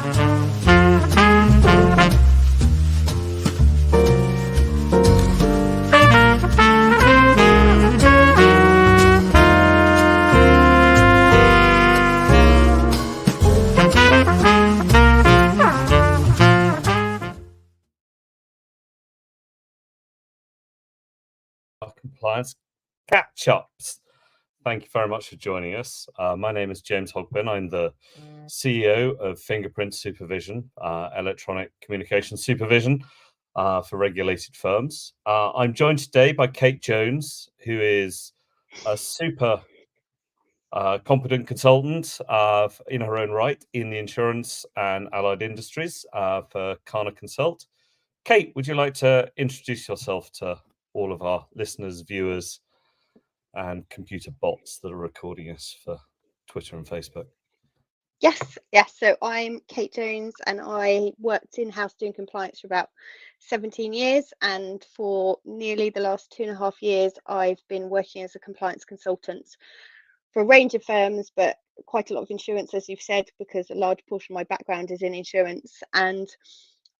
Compliance catch-ups. Thank you very much for joining us. My name is James Hogbin. I'm the CEO of Fingerprint Supervision, electronic communication supervision for regulated firms. I'm joined today by Kate Jones, who is a super competent consultant in her own right in the insurance and allied industries for Kana Consult. Kate, would you like to introduce yourself to all of our listeners, viewers, and computer bots that are recording us for Twitter and Facebook? Yes. So I'm Kate Jones, and I worked in-house doing compliance for about 17 years. And for nearly the last 2.5 years, I've been working as a compliance consultant for a range of firms, but quite a lot of insurance, as you've said, because a large portion of my background is in insurance. And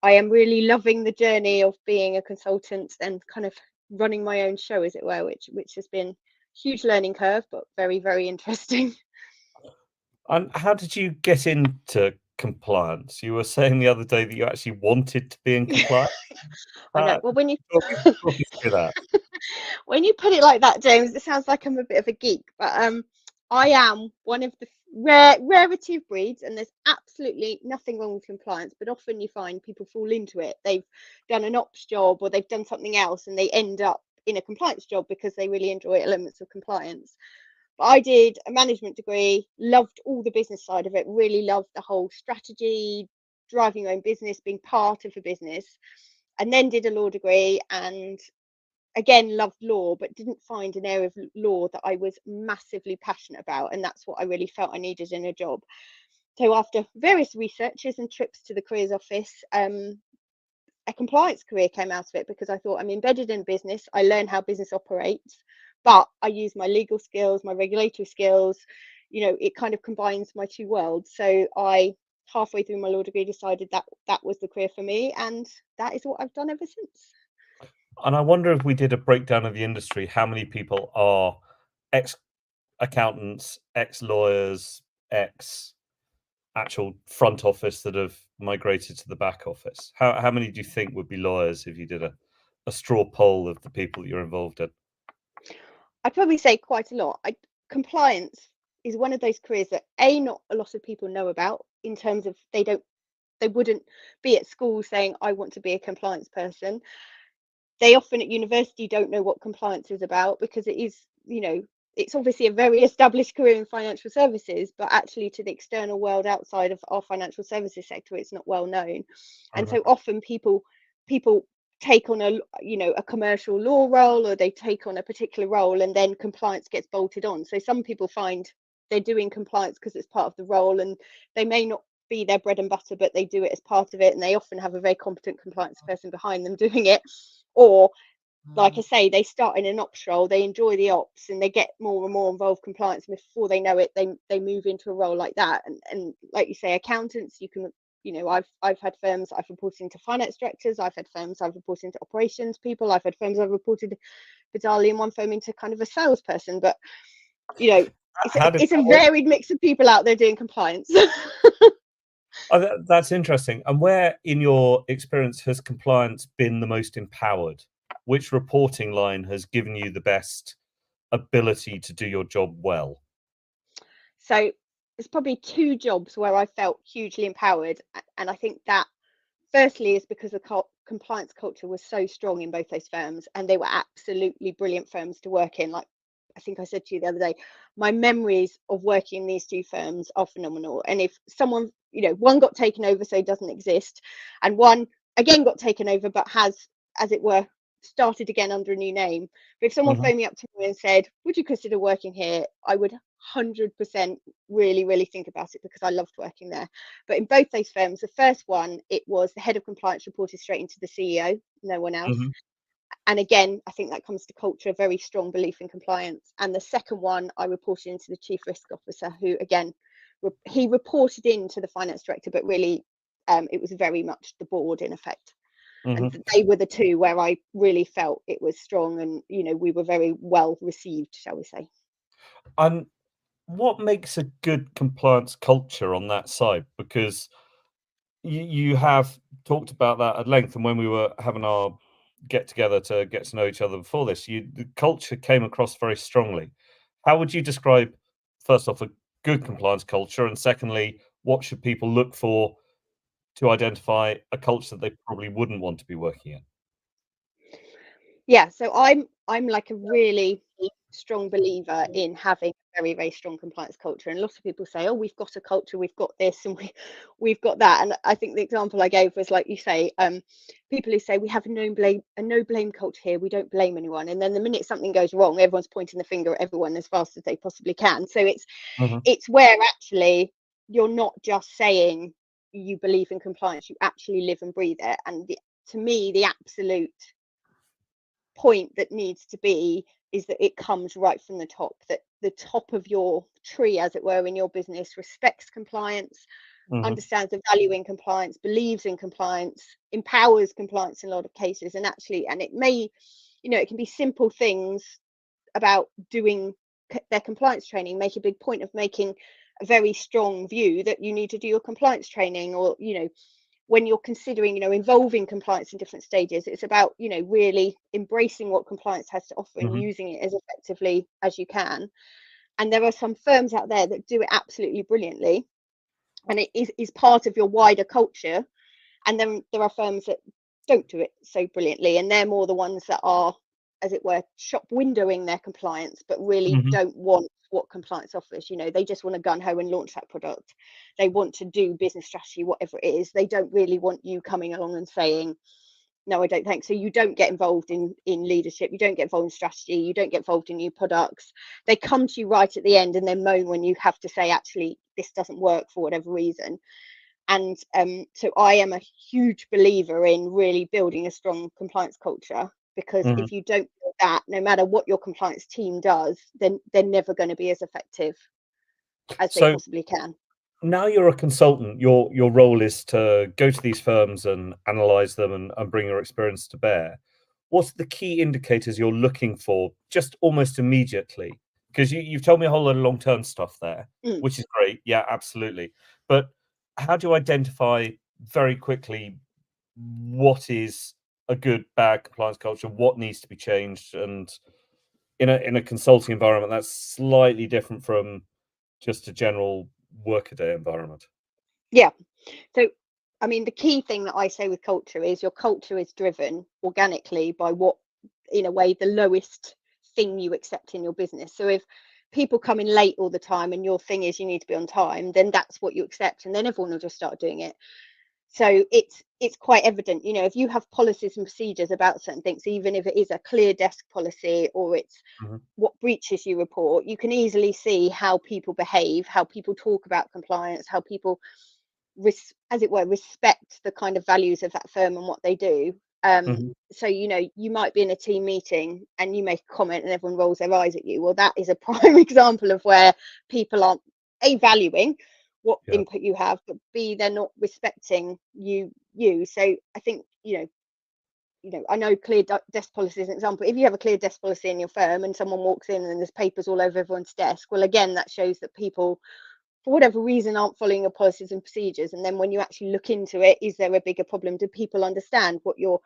I am really loving the journey of being a consultant and kind of running my own show, as it were, which has been a huge learning curve, but very, very interesting. And how did you get into compliance? You were saying the other day that you actually wanted to be in compliance. I know. Well, when you talk us through that. when you put it like that, James, it sounds like I'm a bit of a geek, but I am one of the rarity of breeds, and there's absolutely nothing wrong with compliance, but often you find people fall into it. They've done an ops job or they've done something else and they end up in a compliance job because they really enjoy elements of compliance. But I did a management degree, loved all the business side of it, really loved the whole strategy, driving your own business, being part of a business, and then did a law degree and again loved law, but didn't find an area of law that I was massively passionate about, and that's what I really felt I needed in a job. So after various researches and trips to the careers office, a compliance career came out of it, because I thought, I'm embedded in business, I learn how business operates, but I use my legal skills, my regulatory skills, it kind of combines my two worlds. So I, halfway through my law degree, decided that was the career for me, and that is what I've done ever since. And I wonder, if we did a breakdown of the industry, how many people are ex-accountants, ex-lawyers, ex-actual front office that have migrated to the back office? How many do you think would be lawyers if you did a straw poll of the people that you're involved in? I'd probably say quite a lot. Compliance is one of those careers that not a lot of people know about, in terms of they wouldn't be at school saying, I want to be a compliance person. They often at university don't know what compliance is about, because it is, it's obviously a very established career in financial services, but actually to the external world outside of our financial services sector, it's not well known. And so often people take on a commercial law role, or they take on a particular role, and then compliance gets bolted on. So some people find they're doing compliance because it's part of the role, and they may not be their bread and butter, but they do it as part of it, and they often have a very competent compliance person behind them doing it. Or, like I say, they start in an ops role, they enjoy the ops, and they get more and more involved in compliance, and before they know it, they move into a role like that. And like you say, accountants, you can, I've had firms I've reported into finance directors, I've had firms I've reported into operations people, I've had firms I've reported bizarrely in one firm into kind of a salesperson. But it's a varied mix of people out there doing compliance. Oh, that's interesting. And where, in your experience, has compliance been the most empowered? Which reporting line has given you the best ability to do your job well? So there's probably two jobs where I felt hugely empowered, and I think that firstly is because the compliance culture was so strong in both those firms, and they were absolutely brilliant firms to work in. Like I think I said to you the other day, my memories of working in these two firms are phenomenal. And if someone, one got taken over, so it doesn't exist, and one again got taken over but has, as it were, started again under a new name. But if someone phoned me up to me and said, would you consider working here, I would 100% really think about it, because I loved working there. But in both those firms, the first one, it was the head of compliance reported straight into the CEO, no one else. And again, I think that comes to culture, a very strong belief in compliance. And the second one, I reported into the chief risk officer, who again, he reported into the finance director, but really it was very much the board in effect. And Hmm. they were the two where I really felt it was strong, and we were very well received, shall we say. And what makes a good compliance culture on that side? Because you have talked about that at length, and when we were having our get together to get to know each other before this, the culture came across very strongly. How would you describe, first off, a good compliance culture, and secondly, what should people look for to identify a culture that they probably wouldn't want to be working in? Yeah, so I'm like a really strong believer in having a very, very strong compliance culture. And lots of people say, "Oh, we've got a culture, we've got this, and we've got that." And I think the example I gave was like you say, people who say we have a no blame culture here, we don't blame anyone. And then the minute something goes wrong, everyone's pointing the finger at everyone as fast as they possibly can. So Mhm, it's where actually you're not just saying you believe in compliance, you actually live and breathe it. And to me, the absolute point that needs to be is that it comes right from the top, that the top of your tree, as it were, in your business respects compliance, mhm, understands the value in compliance, believes in compliance, empowers compliance in a lot of cases. And actually, and it may, it can be simple things about doing their compliance training, make a big point of making a very strong view that you need to do your compliance training, or when you're considering involving compliance in different stages, it's about really embracing what compliance has to offer and mhm, using it as effectively as you can. And there are some firms out there that do it absolutely brilliantly, and it is part of your wider culture. And then there are firms that don't do it so brilliantly, and they're more the ones that are, as it were, shop windowing their compliance, but really mhm, don't want what compliance offers. They just want to gun ho and launch that product. They want to do business strategy, whatever it is. They don't really want you coming along and saying, no, I don't think so. You don't get involved in leadership, you don't get involved in strategy, you don't get involved in new products. They come to you right at the end and then moan when you have to say, actually, this doesn't work for whatever reason. And so I am a huge believer in really building a strong compliance culture, because mhm. if you don't do that, no matter what your compliance team does, then they're never going to be as effective as they So possibly can. now you're a consultant. Your role is to go to these firms and analyze them and bring your experience to bear. What's the key indicators you're looking for just almost immediately? Because you've told me a whole lot of long-term stuff there, Mm. which is great. Yeah, absolutely. But how do you identify very quickly what is a good, bad compliance culture? What needs to be changed? And in a consulting environment, that's slightly different from just a general workaday environment. Yeah. So, I mean, the key thing that I say with culture is your culture is driven organically by what, in a way, the lowest thing you accept in your business. So if people come in late all the time and your thing is you need to be on time, then that's what you accept, and then everyone will just start doing it. So it's quite evident, if you have policies and procedures about certain things, even if it is a clear desk policy or it's Mhm, what breaches you report, you can easily see how people behave, how people talk about compliance, how people as it were, respect the kind of values of that firm and what they do. mhm, So you might be in a team meeting and you make a comment and everyone rolls their eyes at you. Well, that is a prime example of where people aren't a valuing what yeah, input you have, but b they're not respecting you. So I think I know clear desk policy is an example. If you have a clear desk policy in your firm and someone walks in and there's papers all over everyone's desk, well, again, that shows that people, for whatever reason, aren't following your policies and procedures. And then when you actually look into it, is there a bigger problem? Do people understand what your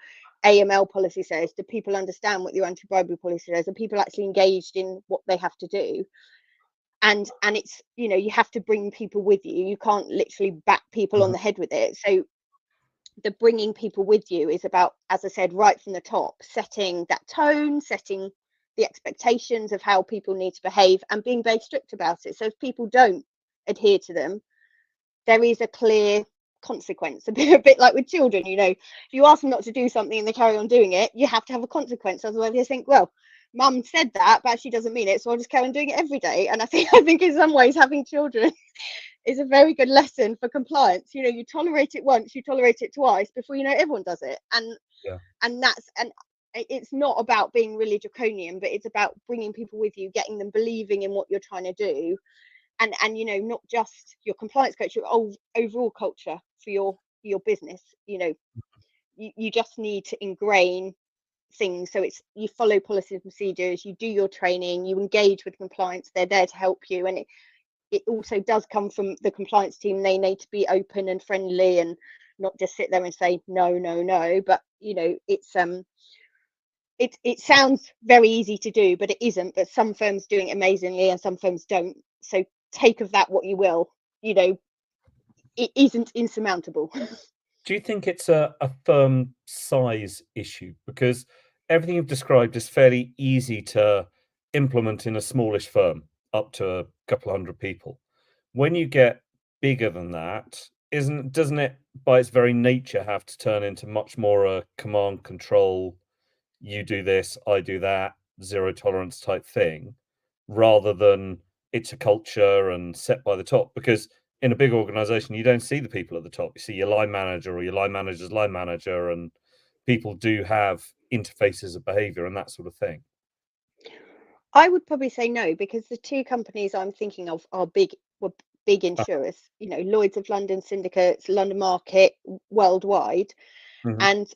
AML policy says? Do people understand what your anti-bribery policy says? Are people actually engaged in what they have to do? And it's, you have to bring people with you. You can't literally bat people on mhm, the head with it. So the bringing people with you is about, as I said, right from the top, setting that tone, setting the expectations of how people need to behave, and being very strict about it. So if people don't adhere to them, there is a clear consequence. A bit like with children, if you ask them not to do something and they carry on doing it, you have to have a consequence. Otherwise, they think, well, mum said that, but she doesn't mean it, so I'll just carry on doing it every day. And I think in some ways having children is a very good lesson for compliance. You tolerate it once, you tolerate it twice, before you know everyone does it. yeah, And it's not about being really draconian, but it's about bringing people with you, getting them believing in what you're trying to do, and not just your compliance culture, your overall culture for your business. You just need to ingrain things, so it's you follow policies and procedures, you do your training, you engage with compliance, they're there to help you. And it also does come from the compliance team. They need to be open and friendly and not just sit there and say no, no, no. But it sounds very easy to do, but it isn't. But some firms doing it amazingly and some firms don't. So take of that what you will. It isn't insurmountable. Do you think it's a firm size issue? Because everything you've described is fairly easy to implement in a smallish firm, up to a couple of hundred people. When you get bigger than that, doesn't it by its very nature have to turn into much more a command control, you do this, I do that, zero tolerance type thing, rather than it's a culture and set by the top? Because in a big organization, you don't see the people at the top. You see your line manager or your line manager's line manager, and people do have interfaces of behavior and that sort of thing. I would probably say no, because the two companies I'm thinking of were big insurers, Lloyd's of London syndicates, London Market, worldwide. Mhm, And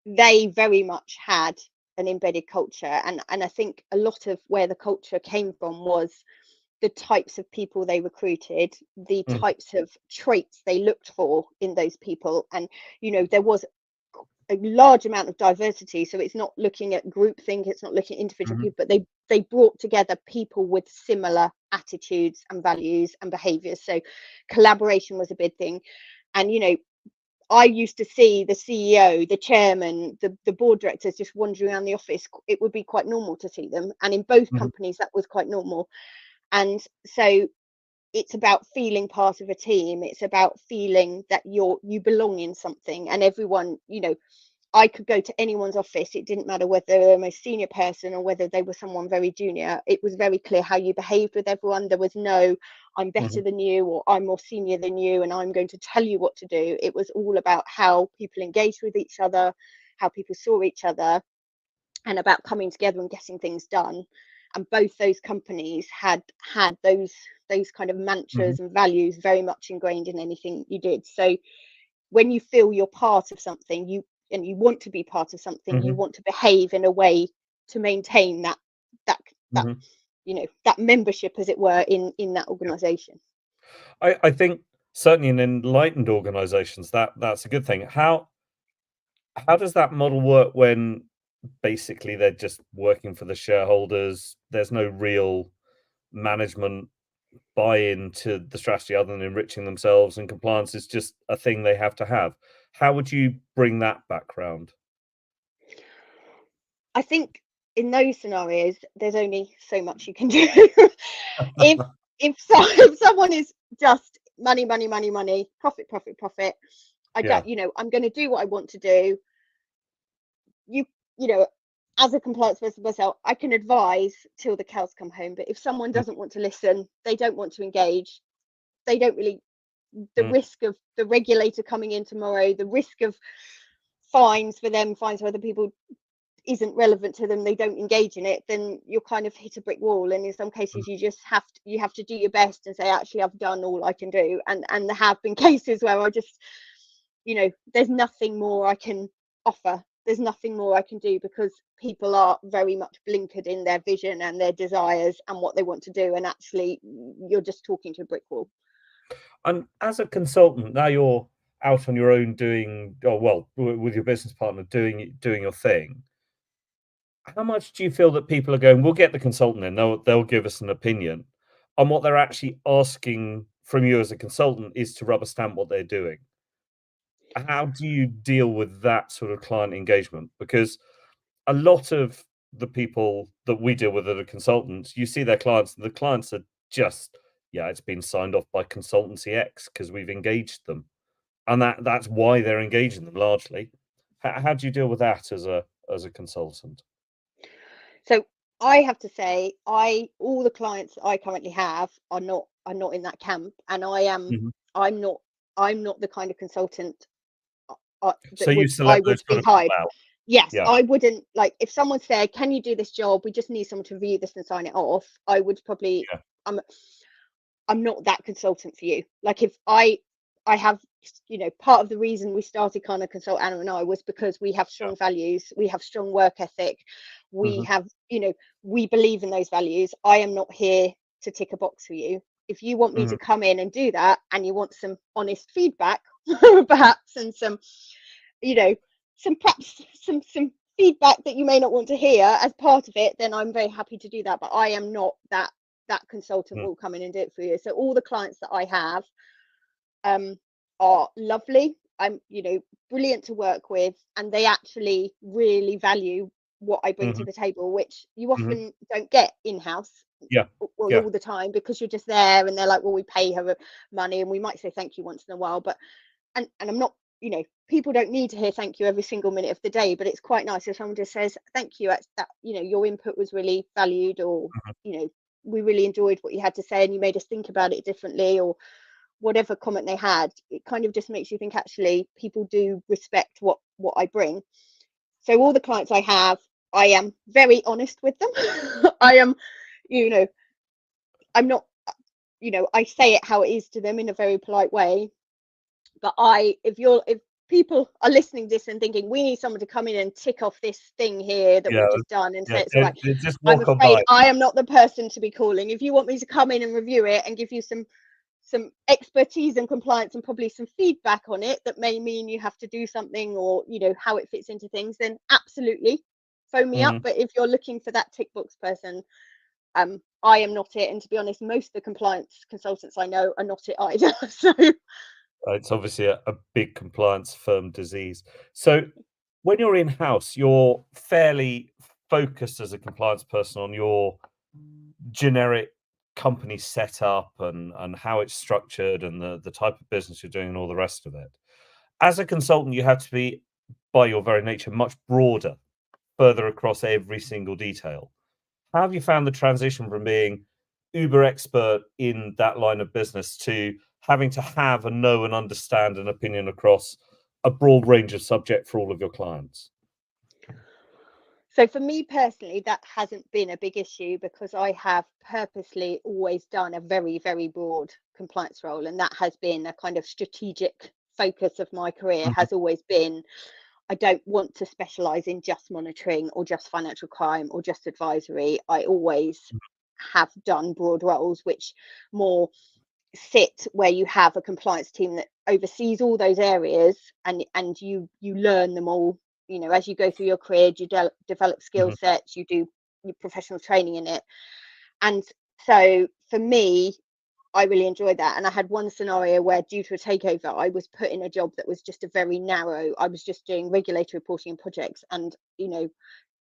they very much had an embedded culture. And I think a lot of where the culture came from was the types of people they recruited, the mhm, types of traits they looked for in those people. And, there was a large amount of diversity. So it's not looking at groupthink, it's not looking at individual mhm, people, but they brought together people with similar attitudes and values and behaviors. So collaboration was a big thing. And I used to see the CEO, the chairman, the board directors just wandering around the office. It would be quite normal to see them. And in both mhm, companies, that was quite normal. And so it's about feeling part of a team. It's about feeling that you belong in something. And everyone, I could go to anyone's office. It didn't matter whether they were a most senior person or whether they were someone very junior. It was very clear how you behaved with everyone. There was no, I'm better mhm, than you, or I'm more senior than you, and I'm going to tell you what to do. It was all about how people engaged with each other, how people saw each other, and about coming together and getting things done. And both those companies had those kind of mhm, mantras and values very much ingrained in anything you did. So when you feel you're part of something, you want to be part of something, you mhm, want to behave in a way to maintain that that mhm. that membership, as it were, in that organization. I think certainly in enlightened organizations, that's a good thing. How does that model work when basically they're just working for the shareholders? There's no real management buy-in to the strategy other than enriching themselves, and compliance is just a thing they have to have. How would you bring that background? I think in those scenarios there's only so much you can do. if if someone is just money, money, money, money, profit, profit, profit, I Yeah. don't, I'm going to do what I want to do. you you know as a compliance person myself, I can advise till the cows come home, but if someone Mm, doesn't want to listen, they don't want to engage, they don't really, the mm, risk of the regulator coming in tomorrow, the risk of fines for them, fines for other people, isn't relevant to them, they don't engage in it, then you're kind of hit a brick wall. And in some cases you have to do your best and say, actually, I've done all I can do. And there have been cases where I just, there's nothing more I can offer, there's nothing more I can do, because people are very much blinkered in their vision and their desires and what they want to do, and actually you're just talking to a brick wall. and as a consultant, now you're out on your own doing, oh, well, with your business partner doing your thing. How much do you feel that people are going, "We'll get the consultant in, they'll give us an opinion," and what they're actually asking from you as a consultant is to rubber stamp what they're doing? How do you deal with that sort of client engagement? Because a lot of the people that we deal with that are consultants, you see their clients, the clients are just, "Yeah, it's been signed off by consultancy X because we've engaged them." And that's why they're engaging them largely. How do you deal with that as a consultant? So I have to say, I all the clients I currently have are not in that camp, and Mhm. I'm not the kind of consultant So that you I select would those be kind of people hired. out? Yes, Yeah, I wouldn't, like, if someone said, "Can you do this job? We just need someone to review this and sign it off." I would probably, yeah. I'm I'm not that consultant for you. Like, if I have you know, part of the reason we started Kana Consult, Anna and I, was because we have strong values, we have strong work ethic, we Mhm. have, you know, we believe in those values. I am not here to tick a box for you. If you want me Mhm. to come in and do that, and you want some honest feedback, perhaps, and some, you know, perhaps some feedback that you may not want to hear as part of it, then I'm very happy to do that. But I am not that consultant Mm. will come in and do it for you. So all the clients that I have um, are lovely. I'm, you know, brilliant to work with, and they actually really value what I bring to Mhm. the table, which you Mhm. often don't get in house, Yeah. well, Yeah. all the time, because you're just there, and they're like, well, we pay her money, and we might say thank you once in a while, but and I'm not, you know, people don't need to hear thank you every single minute of the day, but it's quite nice if someone just says thank you. That, you know, your input was really valued, or, Mhm. you know, we really enjoyed what you had to say, and you made us think about it differently, or whatever comment they had. It kind of just makes you think, actually people do respect what I bring. So all the clients I have, I am very honest with them. I am, you know, I'm not, you know, I say it how it is to them in a very polite way. But if people are listening to this and thinking we need someone to come in and tick off this thing here that Yeah. we've just done and Yeah. say it's all right, Just I'm walk on afraid by. I am not the person to be calling. If you want me to come in and review it and give you some expertise and compliance and probably some feedback on it that may mean you have to do something, or, you know, how it fits into things, then absolutely phone me up. Mhm. But if you're looking for that tick box person, I am not it. And to be honest, most of the compliance consultants I know are not it either. So It's obviously a big compliance firm disease. So when you're in-house, you're fairly focused as a compliance person on your generic company setup and how it's structured and the type of business you're doing and all the rest of it. As a consultant, you have to be, by your very nature, much broader, further across every single detail. How have you found the transition from being uber expert in that line of business to having to have and know and understand an opinion across a broad range of subject for all of your clients? So for me personally, that hasn't been a big issue, because I have purposely always done a very, very broad compliance role. And that has been a kind of strategic focus of my career, Mhm. has always been, I don't want to specialize in just monitoring or just financial crime or just advisory. I always have done broad roles which more sit where you have a compliance team that oversees all those areas, and you learn them all, you know, as you go through your career. You develop skill Mhm. sets, you do your professional training in it. And so for me, I really enjoyed that. And I had one scenario where, due to a takeover, I was put in a job that was just a very narrow, I was just doing regulatory reporting and projects. And, you know,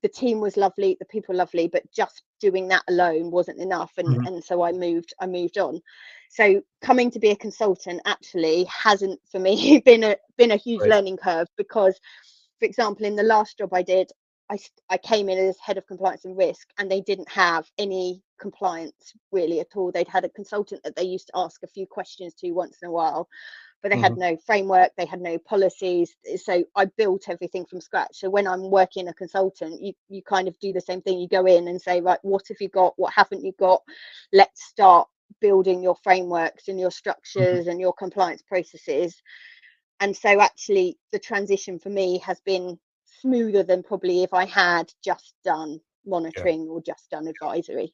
the team was lovely, the people were lovely, but just doing that alone wasn't enough. Mhm. And so I moved on. So coming to be a consultant actually hasn't for me been a huge Great. learning curve, because, for example, in the last job I did, I came in as head of compliance and risk, and they didn't have any compliance really at all. They'd had a consultant that they used to ask a few questions to once in a while, but they had Mhm. no framework, they had no policies. So I built everything from scratch. So when I'm working a consultant, you kind of do the same thing. You go in and say, right, what have you got? What haven't you got? Let's start building your frameworks and your Mhm. structures and your compliance processes. And so actually the transition for me has been smoother than probably if I had just done Yeah. monitoring or just done advisory.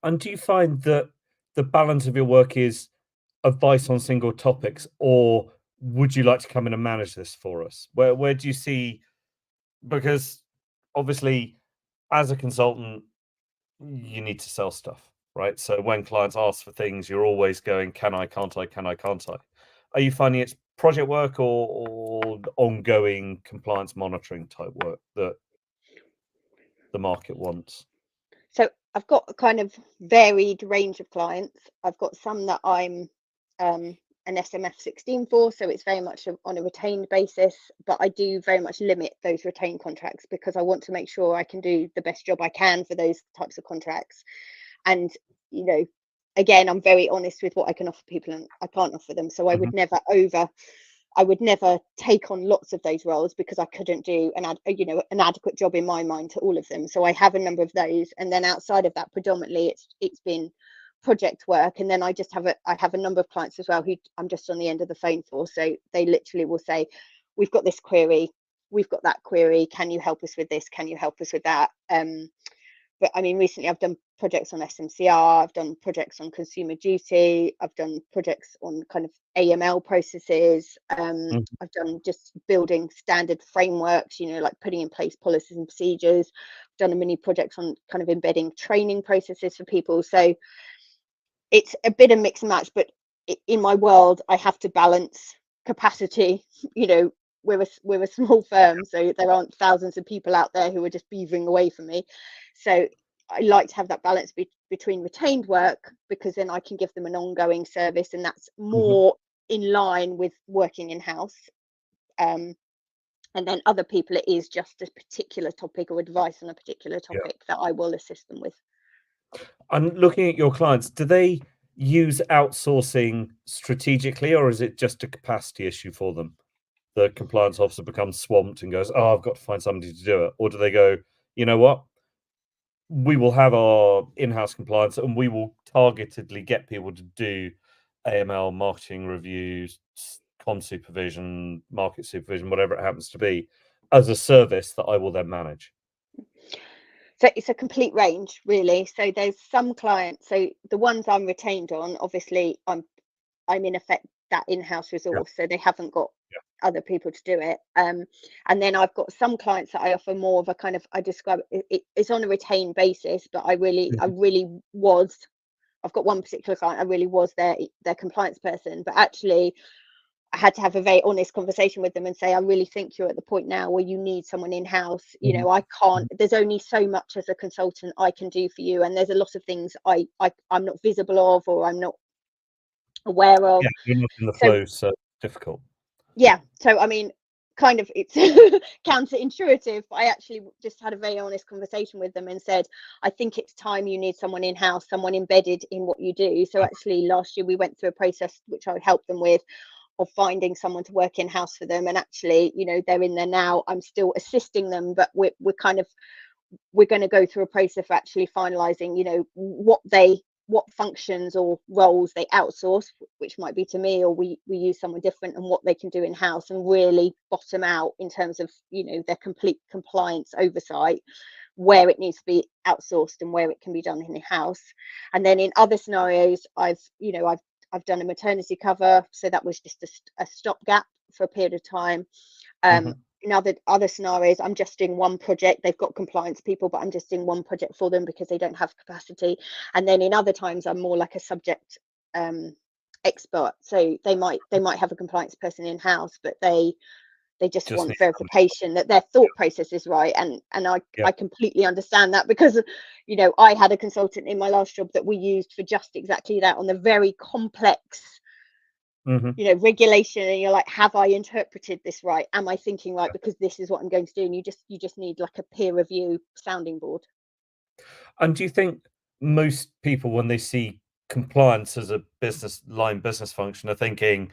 And do you find that the balance of your work is advice on single topics, or would you like to come in and manage this for us? Where do you see, because obviously as a consultant, you need to sell stuff, right? So when clients ask for things, you're always going, can I, can't I, can I, can't I? Are you finding it's project work or ongoing compliance monitoring type work that the market wants? So I've got a kind of varied range of clients. I've got some that I'm um, an SMF 16 for, so it's very much on a retained basis, but I do very much limit those retained contracts because I want to make sure I can do the best job I can for those types of contracts. And, you know, again, I'm very honest with what I can offer people and I can't offer them. So Mhm. I would never take on lots of those roles, because I couldn't do an adequate job in my mind to all of them. So I have a number of those, and then outside of that, predominantly it's been project work, and then I have a number of clients as well who I'm just on the end of the phone for. So they literally will say, we've got this query, we've got that query, can you help us with this, can you help us with that? But I mean, recently I've done projects on SMCR, I've done projects on consumer duty, I've done projects on kind of AML processes, I've done just building standard frameworks, like putting in place policies and procedures. I've done a mini projects on kind of embedding training processes for people. So it's a bit of mix and match, but in my world, I have to balance capacity. We're a small firm, so there aren't thousands of people out there who are just beavering away from me. So I like to have that balance between retained work, because then I can give them an ongoing service, and that's more in line with working in-house. And then other people, it is just a particular topic or advice on a particular topic that I will assist them with. And looking at your clients, do they use outsourcing strategically, or is it just a capacity issue for them? The compliance officer becomes swamped and goes, "Oh, I've got to find somebody to do it," or do they go, "You know what? We will have our in-house compliance, and we will targetedly get people to do AML, marketing reviews, com supervision, market supervision, whatever it happens to be, as a service that I will then manage." So it's a complete range, really. So there's some clients, so the ones I'm retained on, obviously I'm in effect that in-house resource, so they haven't got other people to do it. And then I've got some clients that I offer more of a kind of, I describe it's on a retained basis, but I've got one particular client, I really was their compliance person, but actually I had to have a very honest conversation with them and say, I really think you're at the point now where you need someone in-house. I can't, there's only so much as a consultant I can do for you. And there's a lot of things I'm not visible of, or I'm not aware of. Yeah, you're not in the So flow, so difficult. yeah, so I mean, kind of it's counterintuitive, but I actually just had a very honest conversation with them and said, I think it's time you need someone in-house, someone embedded in what you do. So actually last year we went through a process which I helped them with, of finding someone to work in-house for them, and actually they're in there now. I'm still assisting them, but we're going to go through a process of actually finalizing what functions or roles they outsource, which might be to me, or we use someone different, and what they can do in-house, and really bottom out in terms of their complete compliance oversight, where it needs to be outsourced and where it can be done in-house. And then in other scenarios, I've done a maternity cover, so that was just a stopgap for a period of time. In other scenarios, I'm just doing one project. They've got compliance people, but I'm just doing one project for them because they don't have capacity. And then in other times, I'm more like a subject expert. So they might have a compliance person in-house, but they just want verification that their thought process is right. And I completely understand that, because I had a consultant in my last job that we used for just exactly that, on the very complex regulation, and you're like, have I interpreted this right? Am I thinking right? Because this is what I'm going to do. And you just need like a peer review sounding board. And do you think most people, when they see compliance as a business function, are thinking,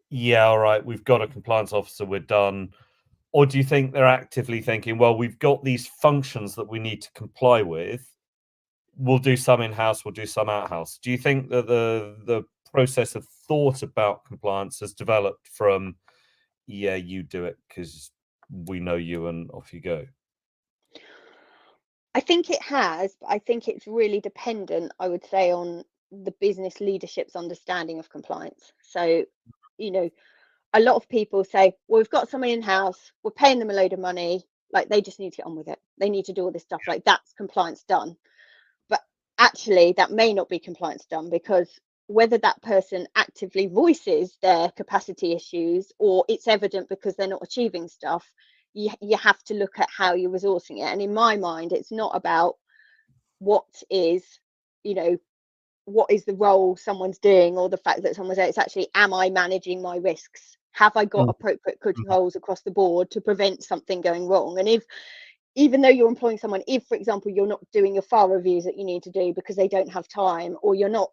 yeah, all right, we've got a compliance officer, we're done? Or do you think they're actively thinking, well, we've got these functions that we need to comply with, we'll do some in-house, we'll do some out-house? Do you think that the process of thought about compliance has developed from, yeah, you do it because we know you, and off you go? I think it has, but I think it's really dependent, I would say, on the business leadership's understanding of compliance. So, a lot of people say, well, we've got someone in-house, we're paying them a load of money, like they just need to get on with it. They need to do all this stuff, like that's compliance done. But actually, that may not be compliance done, because whether that person actively voices their capacity issues, or it's evident because they're not achieving stuff, you have to look at how you're resourcing it. And in my mind, it's not about what is the role someone's doing, or the fact that someone's there. It's actually, am I managing my risks? Have I got appropriate controls across the board to prevent something going wrong? And even though you're employing someone, if, for example, you're not doing your file reviews that you need to do because they don't have time, or you're not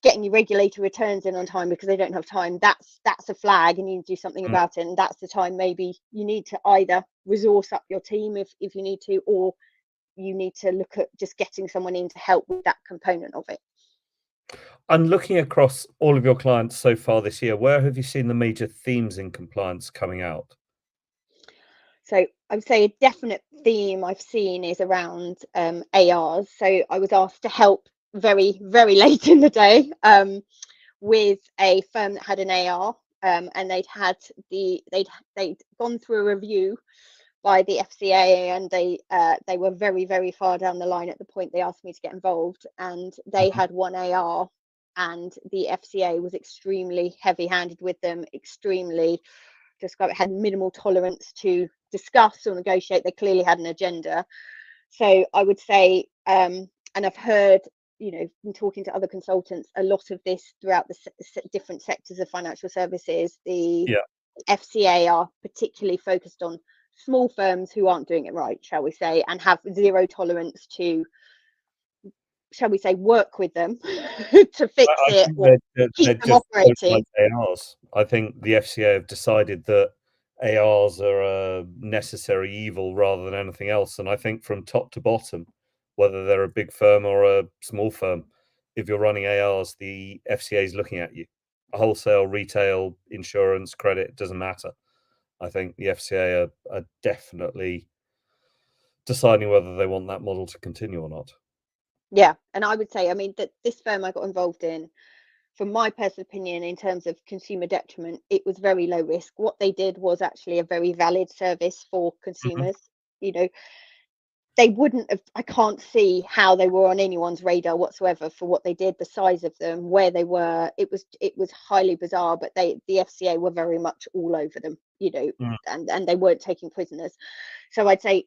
getting your regulator returns in on time because they don't have time, that's a flag, and you need to do something about it. And that's the time maybe you need to either resource up your team if you need to, or you need to look at just getting someone in to help with that component of it. And looking across all of your clients so far this year, where have you seen the major themes in compliance coming out? So I would say a definite theme I've seen is around ARs. So I was asked to help very, very late in the day with a firm that had an AR, and they'd gone through a review by the FCA, and they were very, very far down the line at the point they asked me to get involved, and they Mhm. had one AR, and the FCA was extremely heavy-handed with them, extremely describe it, had minimal tolerance to discuss or negotiate. They clearly had an agenda. So I would say, and I've heard, in talking to other consultants, a lot of this throughout the different sectors of financial services. The Yeah. FCA are particularly focused on small firms who aren't doing it right, shall we say, and have zero tolerance to, shall we say, work with them to fix I it think or they're keep them just don't like operating. ARs. I think the FCA have decided that ARs are a necessary evil rather than anything else, and I think from top to bottom, whether they're a big firm or a small firm, if you're running ARs, the FCA is looking at you. Wholesale, retail, insurance, credit, doesn't matter. I think the FCA are definitely deciding whether they want that model to continue or not. Yeah, and I would say, I mean, that this firm I got involved in, from my personal opinion, in terms of consumer detriment, it was very low risk. What they did was actually a very valid service for Mhm. consumers. You know, they wouldn't have, I can't see how they were on anyone's radar whatsoever for what they did, the size of them, where they were. It was highly bizarre, but the FCA were very much all over them, Mm. and they weren't taking prisoners. So I'd say,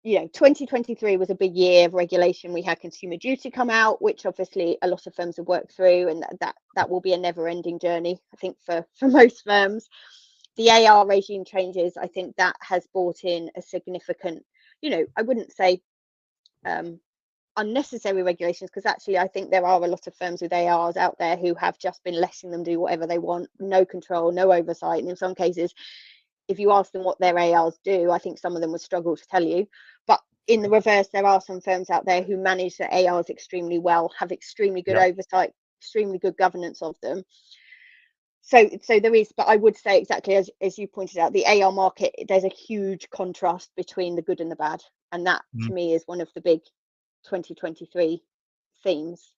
2023 was a big year of regulation. We had Consumer Duty come out, which obviously a lot of firms have worked through, and that will be a never-ending journey, I think, for most firms. The AR regime changes, I think that has brought in a significant, I wouldn't say um, unnecessary regulations, because actually I think there are a lot of firms with ARs out there who have just been letting them do whatever they want, no control, no oversight, and in some cases, if you ask them what their ARs do, I think some of them would struggle to tell you. But in the reverse, there are some firms out there who manage their ARs extremely well, have extremely good Yeah. oversight, extremely good governance of them. So there is, but I would say exactly as you pointed out, the AR market, there's a huge contrast between the good and the bad, and that Mm. to me is one of the big 2023 themes.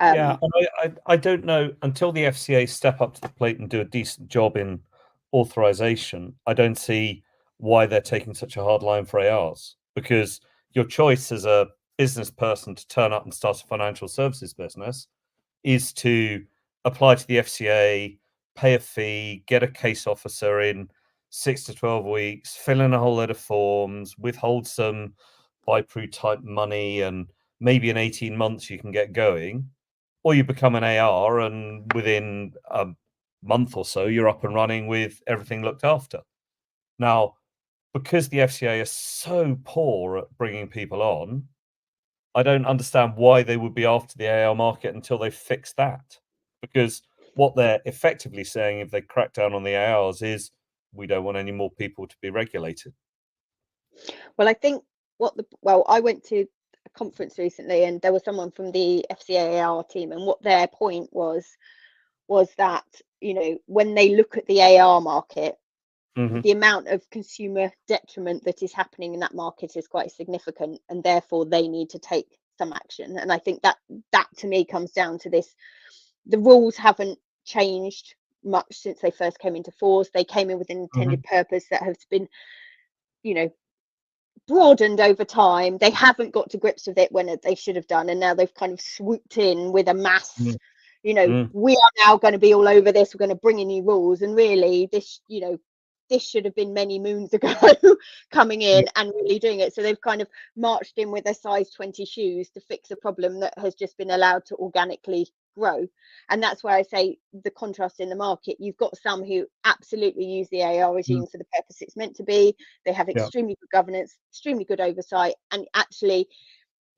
Yeah, Um, and I don't know until the FCA step up to the plate and do a decent job in authorization. I don't see why they're taking such a hard line for ARs, because your choice as a business person to turn up and start a financial services business is to apply to the FCA, pay a fee, get a case officer in 6 to 12 weeks, fill in a whole load of forms, withhold some BIPRU type money, and maybe in 18 months you can get going, or you become an AR and within a month or so you're up and running with everything looked after. Now, because the FCA is so poor at bringing people on, I don't understand why they would be after the AR market until they fix that. Because what they're effectively saying, if they crack down on the ARs, is we don't want any more people to be regulated. well, I think I went to a conference recently, and there was someone from the FCAAR team, and what their point was that, when they look at the AR market, Mhm. the amount of consumer detriment that is happening in that market is quite significant, and therefore they need to take some action. And I think that to me comes down to this: the rules haven't changed much since they first came into force. They came in with an intended Mhm. purpose that has been, you know, broadened over time. They haven't got to grips with it when they should have done, and now they've kind of swooped in with a mass. Mm. Mm. We are now going to be all over this. We're going to bring in new rules, and really, this should have been many moons ago coming Yeah. in and really doing it. So they've kind of marched in with their size 20 shoes to fix a problem that has just been allowed to organically grow. And that's where I say the contrast in the market. You've got some who absolutely use the AR Mm. regime for the purpose it's meant to be. They have Yeah. extremely good governance, extremely good oversight, and actually,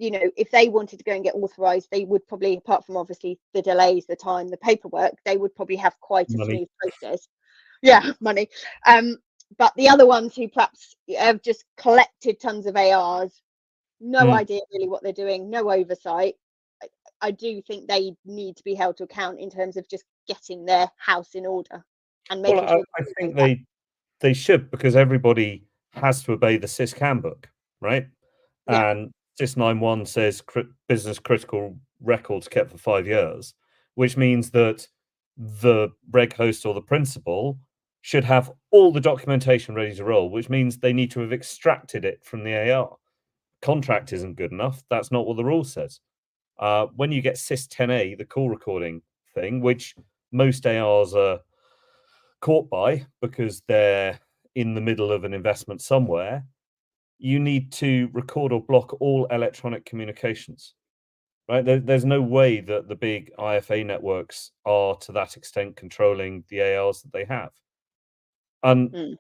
if they wanted to go and get authorized, they would probably, apart from obviously the delays, the time, the paperwork, they would probably have quite a Money. smooth process. Yeah, money. But the other ones who perhaps have just collected tons of ARs, no idea really what they're doing, no oversight. I do think they need to be held to account in terms of just getting their house in order and Well, making sure I that think goes back. they should, because everybody has to obey the CIS handbook, right? Yeah. And CIS 91 says business critical records kept for 5 years, which means that the reg host or the principal should have all the documentation ready to roll, which means they need to have extracted it from the AR. Contract isn't good enough. That's not what the rule says. When you get CIS 10A, the call recording thing, which most ARs are caught by because they're in the middle of an investment somewhere, you need to record or block all electronic communications. Right? There's no way that the big IFA networks are to that extent controlling the ARs that they have. And Mm.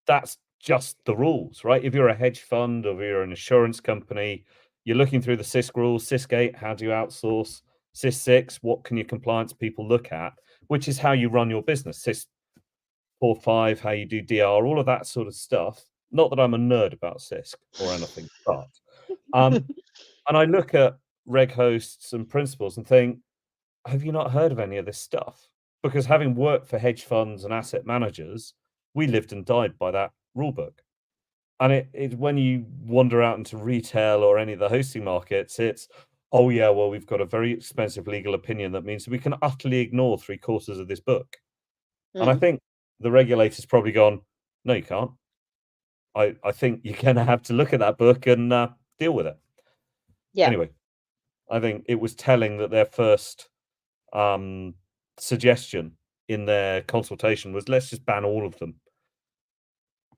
that's just the rules, right? If you're a hedge fund or if you're an insurance company, you're looking through the CISC rules, CISC 8, how do you outsource? CIS 6, what can your compliance people look at? Which is how you run your business. CIS 4, 5, how you do DR, all of that sort of stuff. Not that I'm a nerd about CISC or anything, but and I look at reg hosts and principals and think, have you not heard of any of this stuff? Because having worked for hedge funds and asset managers, we lived and died by that rule book. And it when you wander out into retail or any of the hosting markets, it's, oh yeah, well, we've got a very expensive legal opinion that means we can utterly ignore 3/4 of this book. And I Mm. think the regulator's probably gone, no, you can't. I think you're going to have to look at that book and deal with it. Yeah. Anyway, I think it was telling that their first suggestion in their consultation was, let's just ban all of them.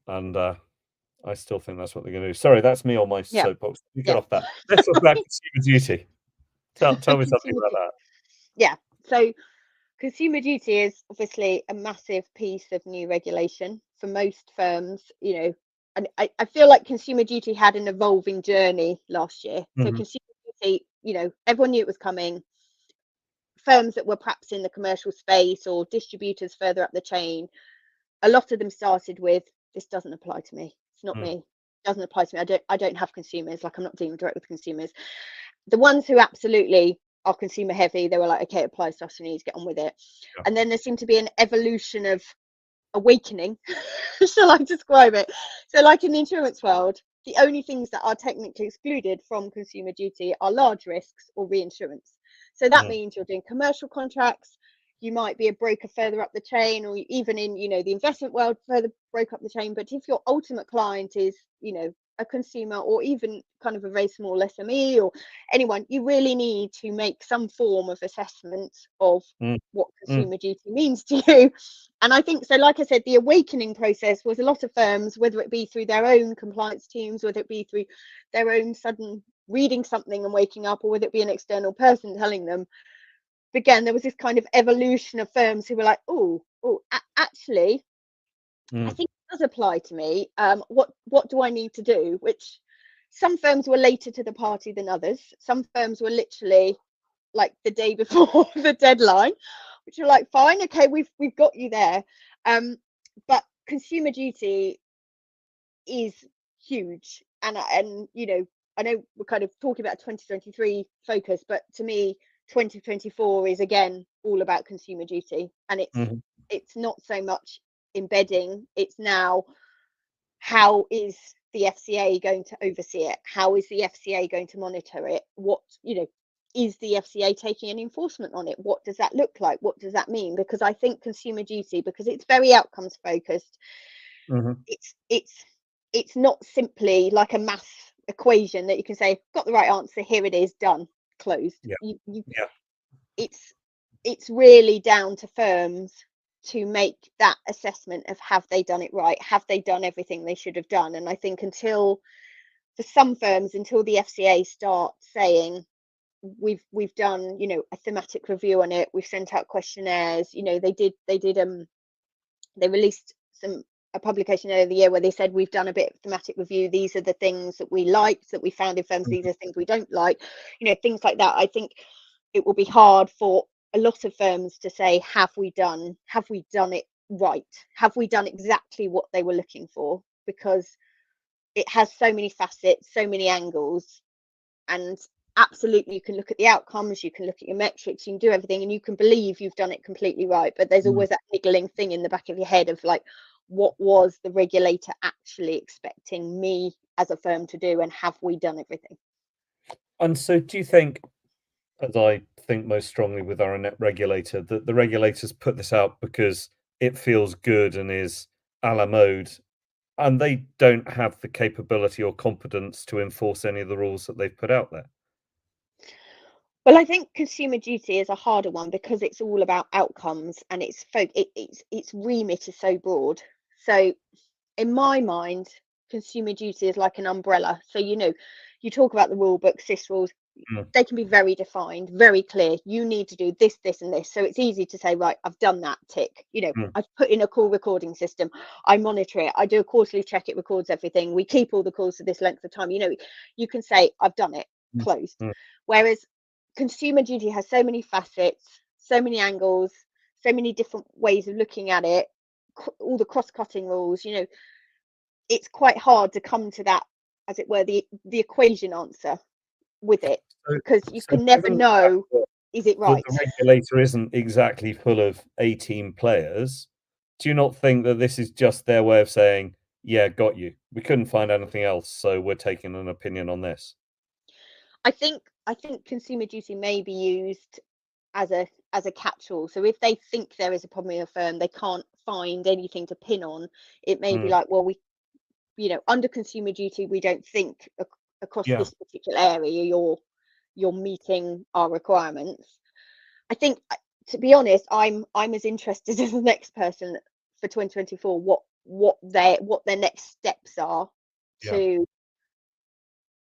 And I still think that's what they're going to do. Sorry, that's me on my Yeah. soapbox. You get Yeah. off that. Let's talk about consumer duty. Tell me something Consumer about duty. that. Yeah. So consumer duty is obviously a massive piece of new regulation for most firms, and I feel like consumer duty had an evolving journey last year. So Mhm, consumer duty, everyone knew it was coming. Firms that were perhaps in the commercial space or distributors further up the chain, a lot of them started with, this doesn't apply to me. It's not mm, me. It doesn't apply to me. I don't have consumers, like I'm not dealing direct with consumers. The ones who absolutely are consumer heavy, they were like, okay, it applies to us, we need to get on with it. yeah, And then there seemed to be an evolution of awakening, shall I describe it? So, like in the insurance world, the only things that are technically excluded from consumer duty are large risks or reinsurance. So that mm, means you're doing commercial contracts, you might be a broker further up the chain, or even in, the investment world, further broke up the chain. But if your ultimate client is, a consumer or even kind of a very small SME or anyone, you really need to make some form of assessment of mm, what mm, consumer duty means to you. And I think so, like I said, the awakening process was a lot of firms, whether it be through their own compliance teams, whether it be through their own sudden reading something and waking up, or whether it be an external person telling them, again, there was this kind of evolution of firms who were like, actually, I mm, think it does apply to me. What do I need to do? Which some firms were later to the party than others. Some firms were literally like the day before the deadline, which were like, fine, okay, we've got you there. But consumer duty is huge, and I know we're kind of talking about 2023 focus, but to me 2024 is again all about consumer duty, and mhm, it's not so much embedding, it's now how is the FCA going to oversee it? How is the FCA going to monitor it? What, is the FCA taking an enforcement on it? What does that look like? What does that mean? Because I think consumer duty, because it's very outcomes focused, mhm, it's not simply like a math equation that you can say, got the right answer, here it is, done, closed. yeah, You yeah, it's it's really down to firms to make that assessment of, have they done it right, have they done everything they should have done. And I think until, for some firms, until the FCA start saying, we've done, a thematic review on it, we've sent out questionnaires, they released a publication earlier the year where they said, we've done a bit of thematic review, these are the things that we liked, that we found in firms, these mhm, are things we don't like, things like that. I think it will be hard for a lot of firms to say, have we done it right, have we done exactly what they were looking for, because it has so many facets, so many angles. and absolutely you can look at the outcomes, you can look at your metrics, you can do everything, and you can believe you've done it completely right, but there's always that niggling thing in the back of your head of like, what was the regulator actually expecting me as a firm to do, and have we done everything? And so do you think, as I think most strongly with our net regulator, that the regulators put this out because it feels good and is a la mode, and they don't have the capability or competence to enforce any of the rules that they've put out there? Well, I think consumer duty is a harder one because it's all about outcomes, and its remit is so broad. So in my mind, consumer duty is like an umbrella. So, you talk about the rule book, SIS rules, Mm, they can be very defined, very clear. You need to do this, this, and this. So it's easy to say, right, I've done that, tick. mm, I've put in a call recording system. I monitor it. I do a quarterly check. It records everything. We keep all the calls for this length of time. You can say, I've done it, mm, closed. mm. Whereas consumer duty has so many facets, so many angles, so many different ways of looking at it, all the cross-cutting rules. It's quite hard to come to that, as it were, the equation answer with it, So, because you so can never given the fact know, is it that right? the regulator isn't exactly full of A-team players, do you not think that this is just their way of saying, "Yeah, got you. We couldn't find anything else, so we're taking an opinion on this"? I think consumer duty may be used as a catch-all. So if they think there is a problem in a firm, they can't find anything to pin on. It may be Mm, like, well, under consumer duty, we don't think across yeah. this particular area you're meeting our requirements. I think, to be honest, I'm as interested as the next person for 2024, what their next steps are Yeah. to,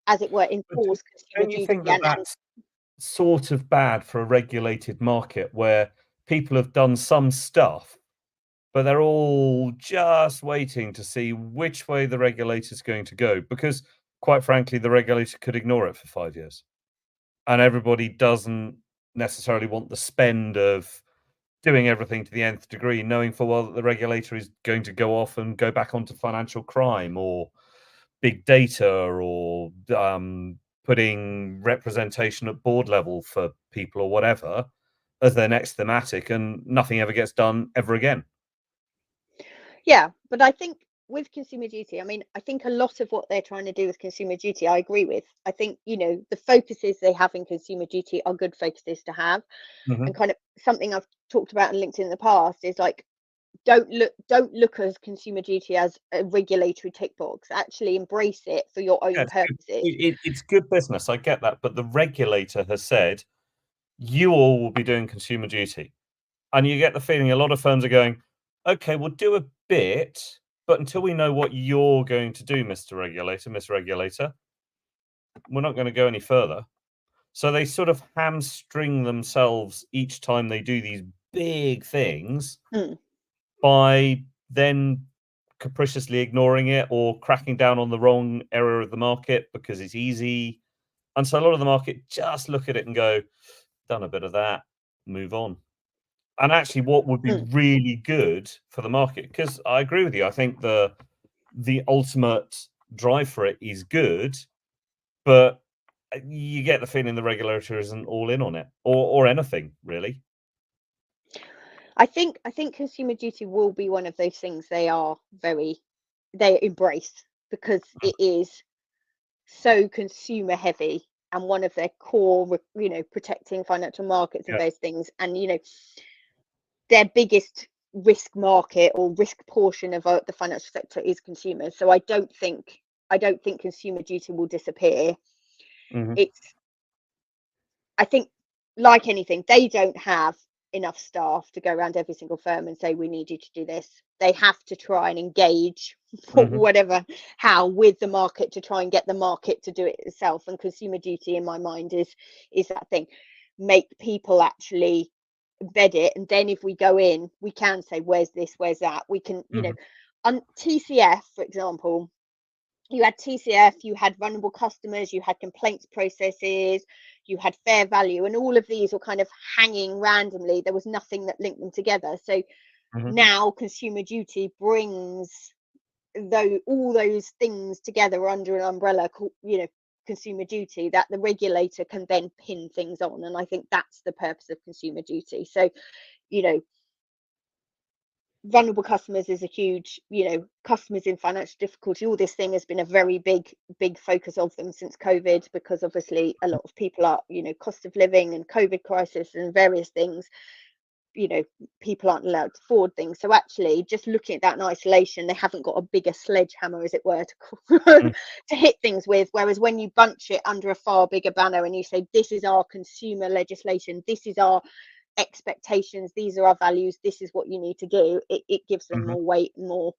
as it were, But enforce consumer don't you duty. think that And that's sort of bad for a regulated market where people have done some stuff, but they're all just waiting to see which way the regulator's going to go? Because quite frankly, the regulator could ignore it for 5 years, and everybody doesn't necessarily want the spend of doing everything to the nth degree, knowing full well that the regulator is going to go off and go back onto financial crime or big data or putting representation at board level for people or whatever as their next thematic, and nothing ever gets done ever again. yeah, but I think with consumer duty, I mean, I think a lot of what they're trying to do with consumer duty, I agree with. I think, the focuses they have in consumer duty are good focuses to have. And Mhm. kind of something I've talked about on LinkedIn in the past is like, don't look at consumer duty as a regulatory tick box. Actually embrace it for your Yeah, own it's good. purposes. It's good business, I get that, but the regulator has said, "You all will be doing consumer duty." And you get the feeling a lot of firms are going, "Okay, we'll do a bit, but until we know what you're going to do, Mr. Regulator, Miss Regulator, we're not gonna go any further." So they sort of hamstring themselves each time they do these big things Mm. by then capriciously ignoring it or cracking down on the wrong area of the market because it's easy. And so a lot of the market just look at it and go, "Done a bit of that, move on." And actually what would be Mm. really good for the market, because I agree with you, I think the ultimate drive for it is good, but you get the feeling the regulator isn't all in on it or anything really. I think consumer duty will be one of those things they embrace, because it is so consumer heavy, and one of their core, protecting financial markets and Yeah. those things. And their biggest risk market or risk portion of the financial sector is consumers. So I don't think consumer duty will disappear. Mhm. It's I think, like anything, they don't have enough staff to go around every single firm and say, we need you to do this. They have to try and engage for Mhm. whatever, how, with the market, to try and get the market to do it itself. And consumer duty, in my mind, is that thing. Make people actually embed it, and then if we go in, we can say, where's this, where's that. We can, Mhm. on TCF, for example, you had TCF, you had vulnerable customers, you had complaints processes, you had fair value, and all of these were kind of hanging randomly. There was nothing that linked them together. So Mhm. now consumer duty brings all those things together under an umbrella called, consumer duty that the regulator can then pin things on. And I think that's the purpose of consumer duty. So, you know, vulnerable customers is a huge, you know, customers in financial difficulty, all this thing has been a very big focus of them since COVID, because obviously a lot of people are, you know, cost of living and COVID crisis and various things, you know, people aren't allowed to afford things. So actually just looking at that in isolation, they haven't got a bigger sledgehammer, as it were, to to hit things with. Whereas when you bunch it under a far bigger banner and you say, this is our consumer legislation, this is our expectations, these are our values, this is what you need to do, it gives them more weight, more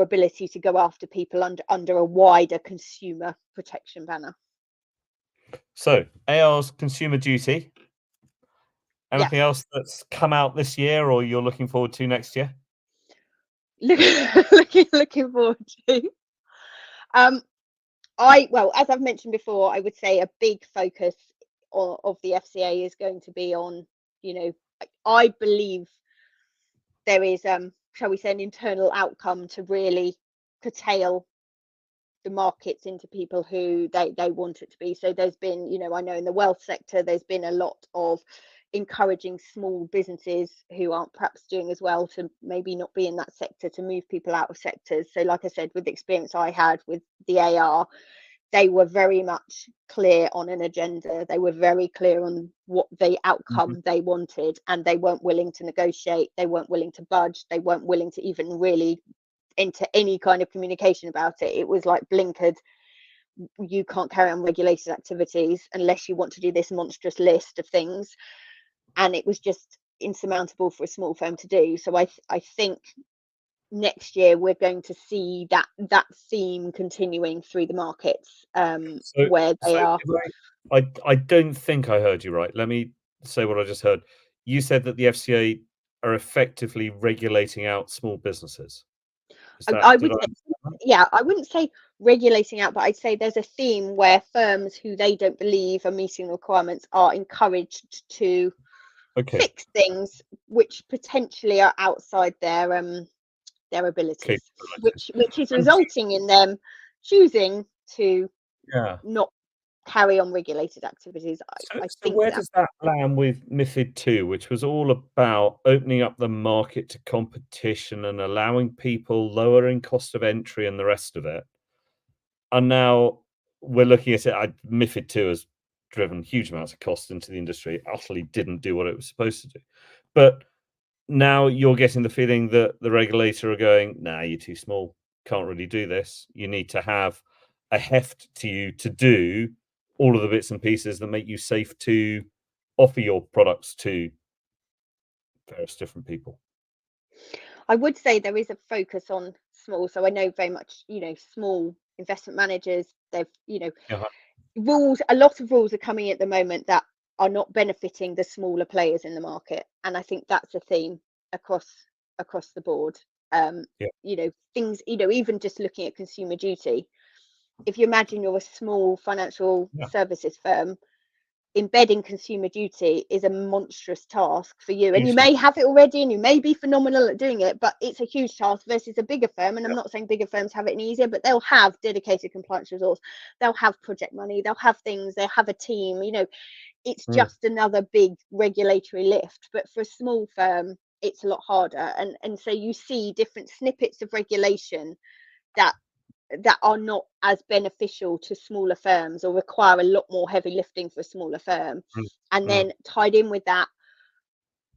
ability to go after people under a wider consumer protection banner. So AR's consumer duty. Anything else that's come out this year or you're looking forward to next year? Looking forward to. Well, as I've mentioned before, I would say a big focus of the FCA is going to be on, you know, I believe there is, shall we say, an internal outcome to really curtail the markets into people who they want it to be. So there's been, you know, I know in the wealth sector, there's been a lot of encouraging small businesses who aren't perhaps doing as well to maybe not be in that sector, to move people out of sectors. So like I said, with the experience I had with the AR, they were very much clear on an agenda. They were very clear on what the outcome they wanted, and they weren't willing to negotiate. They weren't willing to budge. They weren't willing to even really enter any kind of communication about it. It was like blinkered. You can't carry on regulated activities unless you want to do this monstrous list of things. And it was just insurmountable for a small firm to do. So I think next year we're going to see that theme continuing through the markets, where they are. I don't think I heard you right. Let me say what I just heard. You said that the FCA are effectively regulating out small businesses. I would say, yeah, I wouldn't say regulating out, but I'd say there's a theme where firms who they don't believe are meeting requirements are encouraged to fix things which potentially are outside their abilities, which is resulting in them choosing to not carry on regulated activities. I think where does that land with MiFID II, which was all about opening up the market to competition and allowing people lowering cost of entry and the rest of it? And now we're looking at it. MiFID II has driven huge amounts of cost into the industry, utterly didn't do what it was supposed to do. But now you're getting the feeling that the regulator are going, nah, you're too small, can't really do this. You need to have a heft to you to do all of the bits and pieces that make you safe to offer your products to various different people. I would say there is a focus on small. So I know very much, you know, small investment managers, they've, you know, rules, a lot of rules are coming at the moment that are not benefiting the smaller players in the market. And I think that's a theme across the board. You know, things, you know, even just looking at consumer duty, if you imagine you're a small financial services firm, embedding consumer duty is a monstrous task for you, and you may have it already and you may be phenomenal at doing it, but it's a huge task versus a bigger firm. And I'm not saying bigger firms have it any easier, but they'll have dedicated compliance resource, they'll have project money, they'll have things, they'll have a team, you know, it's just another big regulatory lift. But for a small firm it's a lot harder, and so you see different snippets of regulation that are not as beneficial to smaller firms or require a lot more heavy lifting for a smaller firm. And then tied in with that,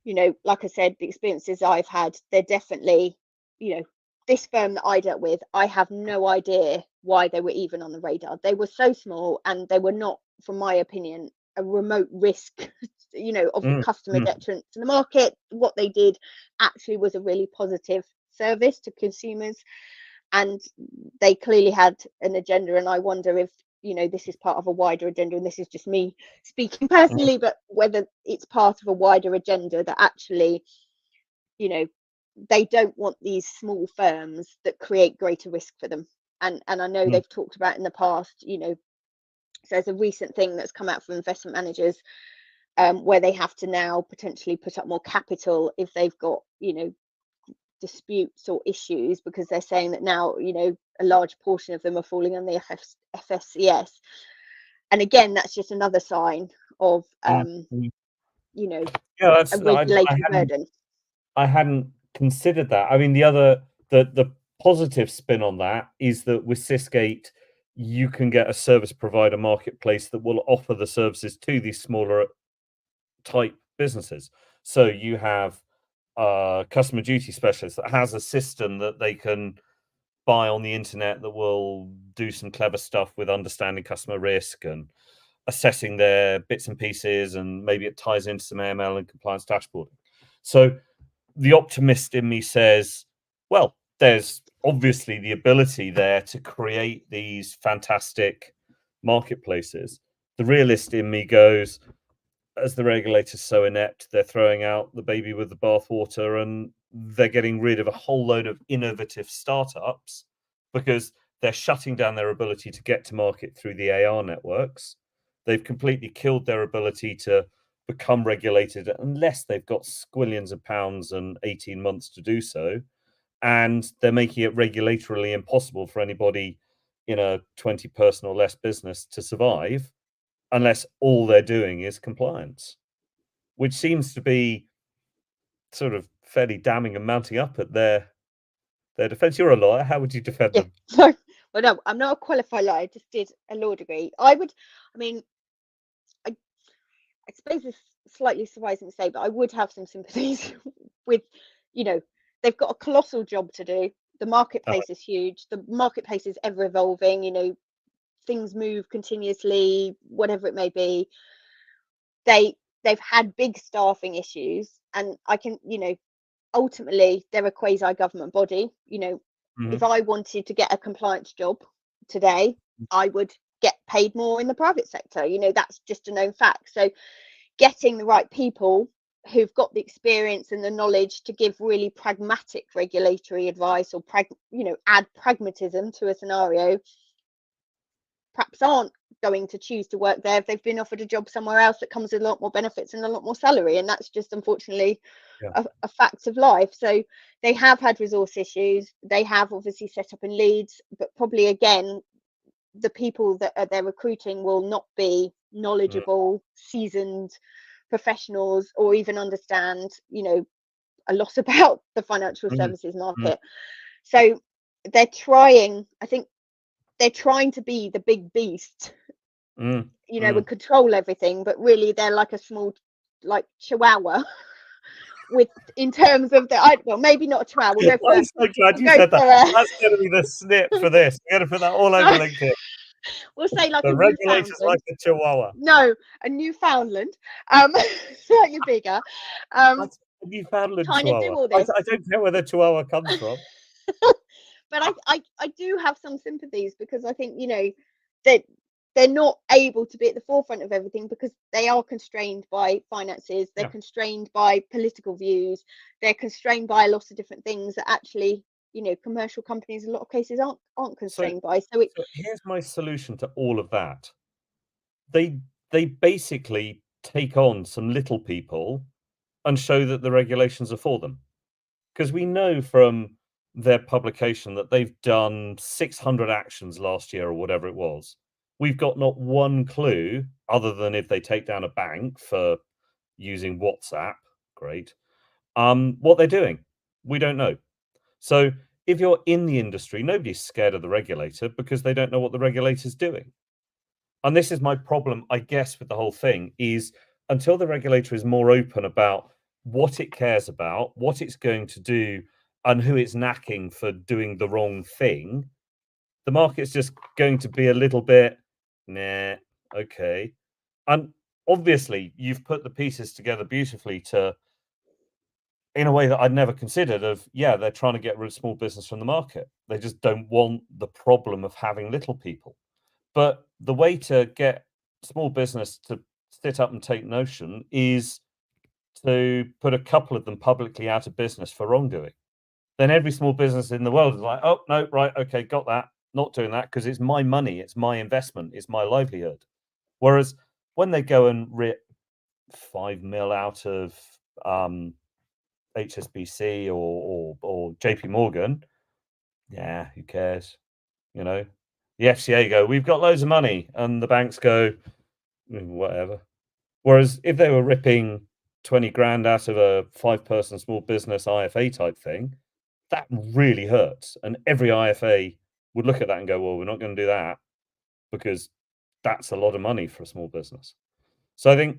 you know, like I said, the experiences I've had, they're definitely, you know, this firm that I dealt with, I have no idea why they were even on the radar. They were so small and they were not, from my opinion, a remote risk, you know, of the customer detriment to the market. What they did actually was a really positive service to consumers, and they clearly had an agenda. And I wonder if, you know, this is part of a wider agenda, and this is just me speaking personally, but whether it's part of a wider agenda that actually, you know, they don't want these small firms that create greater risk for them. And I know they've talked about in the past, you know, so there's a recent thing that's come out from investment managers, where they have to now potentially put up more capital if they've got, you know, disputes or issues, because they're saying that now, a large portion of them are falling on the FSCS. And again, that's just another sign of, Mm. Yeah, that's a regulatory burden. I hadn't considered that. I mean, the positive spin on that is that with Sysgate, you can get a service provider marketplace that will offer the services to these smaller type businesses. So you have a customer duty specialist that has a system that they can buy on the internet that will do some clever stuff with understanding customer risk and assessing their bits and pieces, and maybe it ties into some AML and compliance dashboarding. So the optimist in me says, well, there's obviously the ability there to create these fantastic marketplaces. The realist in me goes, as the regulator's so inept, they're throwing out the baby with the bathwater, and they're getting rid of a whole load of innovative startups because they're shutting down their ability to get to market through the AR networks. They've completely killed their ability to become regulated unless they've got squillions of pounds and 18 months to do so. And they're making it regulatorily impossible for anybody in a 20-person or less business to survive unless all they're doing is compliance, which seems to be sort of fairly damning and mounting up at their defense. You're a lawyer. How would you defend Yeah. them? So, well, no, I'm not a qualified lawyer. I just did a law degree. I mean, I suppose it's slightly surprising to say, but I would have some sympathies with, they've got a colossal job to do. The marketplace is huge. The marketplace is ever evolving. Things move continuously, whatever it may be. They've had big staffing issues, and I can, ultimately they're a quasi government body. If I wanted to get a compliance job today, I would get paid more in the private sector. That's just a known fact. So getting the right people who've got the experience and the knowledge to give really pragmatic regulatory advice, or add pragmatism to a scenario, perhaps aren't going to choose to work there if they've been offered a job somewhere else that comes with a lot more benefits and a lot more salary. And that's just unfortunately a fact of life. So they have had resource issues. They have obviously set up in Leeds, but probably again, the people that they're recruiting will not be knowledgeable, seasoned professionals, or even understand, a lot about the financial services market. So they're trying, I think they're trying to be the big beast, and control everything, but really they're like a small, like chihuahua in terms of well, maybe not a chihuahua. We'll go for I'm so glad you said that. That's going to be the snip for this. We're going to put that all over LinkedIn. We'll say like the a regulators Newfoundland. like a chihuahua. No, a Newfoundland, slightly bigger. That's a Newfoundland trying chihuahua. to do all this. I don't know where the chihuahua comes from. But I do have some sympathies, because I think, that they're not able to be at the forefront of everything because they are constrained by finances. They're constrained by political views. They're constrained by a lot of different things that actually, commercial companies in a lot of cases aren't constrained by. So here's my solution to all of that. They basically take on some little people and show that the regulations are for them. Because we know from their publication that they've done 600 actions last year or whatever it was. We've got not one clue, other than if they take down a bank for using WhatsApp, great, what they're doing. We don't know. So if you're in the industry, nobody's scared of the regulator because they don't know what the regulator's doing. And this is my problem, I guess, with the whole thing, is until the regulator is more open about what it cares about, what it's going to do, and who it's knacking for doing the wrong thing, the market's just going to be a little bit, nah, okay. And obviously, you've put the pieces together beautifully in a way that I'd never considered they're trying to get rid of small business from the market. They just don't want the problem of having little people. But the way to get small business to sit up and take notion is to put a couple of them publicly out of business for wrongdoing. Then every small business in the world is like, oh, no, right, okay, got that. Not doing that because it's my money, it's my investment, it's my livelihood. Whereas when they go and rip 5 mil out of HSBC or JP Morgan, yeah, who cares? You know, the FCA go, we've got loads of money, and the banks go, whatever. Whereas if they were ripping 20 grand out of a 5-person small business IFA type thing, that really hurts. And every IFA would look at that and go, well, we're not going to do that because that's a lot of money for a small business. So I think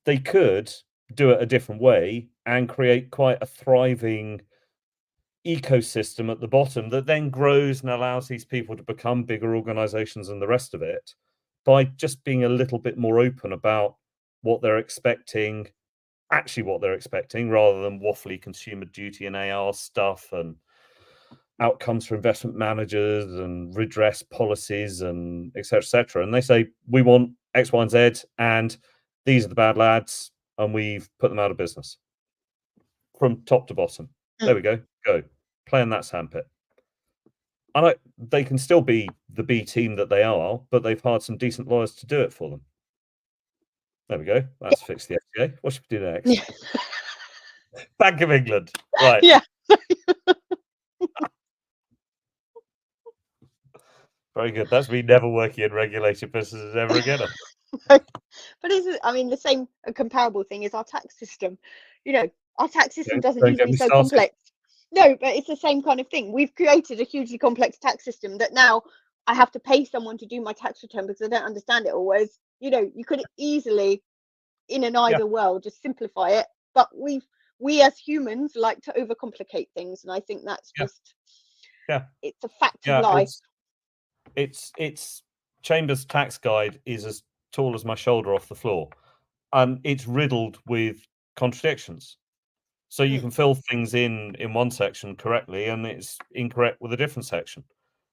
they could do it a different way and create quite a thriving ecosystem at the bottom that then grows and allows these people to become bigger organizations and the rest of it by just being a little bit more open about what they're expecting, actually what they're expecting, rather than waffly consumer duty and AR stuff and outcomes for investment managers and redress policies and et cetera. And they say, we want X, Y, and Z, and these are the bad lads, and we've put them out of business from top to bottom. There we go. Go. Play in that sandpit. And they can still be the B team that they are, but they've hired some decent lawyers to do it for them. There we go. That's fixed the FCA. What should we do next? Yeah. Bank of England. Right. Yeah. Very good. That's me never working in regulated businesses ever again. But I mean, the same comparable thing is our tax system. You know, our tax system doesn't need to be so complex. No, but it's the same kind of thing. We've created a hugely complex tax system that now I have to pay someone to do my tax return because I don't understand it always. You know, you could easily, in an ideal world, just simplify it. But we as humans like to overcomplicate things, and I think that's just it's a fact of life. It's Chambers' tax guide is as tall as my shoulder off the floor, and it's riddled with contradictions. So you can fill things in one section correctly, and it's incorrect with a different section,